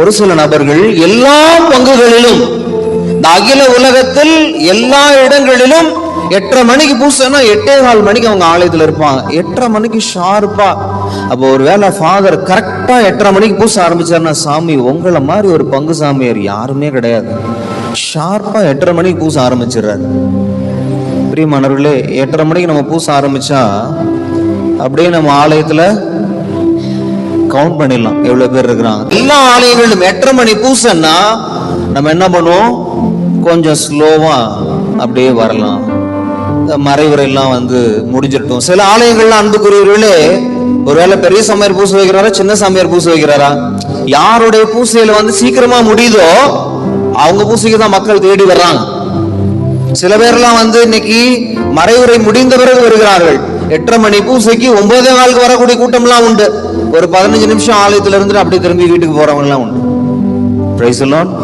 ஒரு சில நபர்கள் எல்லா பங்குகளிலும், இந்த அகில உலகத்தில் எல்லா இடங்களிலும் 8:30 மணிக்கு பூசைன்னா 8:15 மணிக்கு அவங்க ஆலயத்தில் இருப்பாங்க. 8:30 மணிக்கு ஷார்ப்பா. அப்போ ஒரு வேளை ஃபாதர் கரெக்டா 8:30 மணிக்கு பூச ஆரம்பிச்சாருன்னா, சாமி உங்களை மாதிரி ஒரு பங்கு சாமியார் யாருமே கிடையாது. ஷார்ப்பா 8:30 மணிக்கு பூச ஆரம்பிச்சிடுறாரு. பிரியமானவர்களே, 8:30 மணிக்கு நம்ம பூச ஆரம்பிச்சா அப்படியே நம்ம ஆலயத்துல கவுண்ட் பண்ணிடலாம் எவ்வளவு பேர் இருக்கிறாங்க. எல்லா ஆலயங்களிலும் 8:30 மணி பூசன்னா நம்ம என்ன பண்ணுவோம், கொஞ்சம் ஸ்லோவா அப்படியே வரலாம், மறைவுரை எல்லாம் முடிஞ்சிட்டோம். சில ஆலயங்கள்லாம் அன்புக்குரியவர்களே, ஒருவேளை பெரிய சாமியார் பூசை வைக்கிறாரா, சின்ன சாமியார் பூசை வைக்கிறாரா, யாருடைய பூசையில சீக்கிரமா முடியுதோ அவங்க பூசைக்கு தான் மக்கள் தேடி வர்றாங்க. சில பேர்லாம் இன்னைக்கு மறைவுரை முடிந்த பிறகு வருகிறார்கள். 8:30 மணி பூசைக்கு 9:15 வரக்கூடிய கூட்டம் எல்லாம் உண்டு. ஒரு 15 நிமிஷம் ஆலயத்துல இருந்து அப்படியே திரும்பி வீட்டுக்கு போறவங்க எல்லாம் உண்டு. Praise the Lord.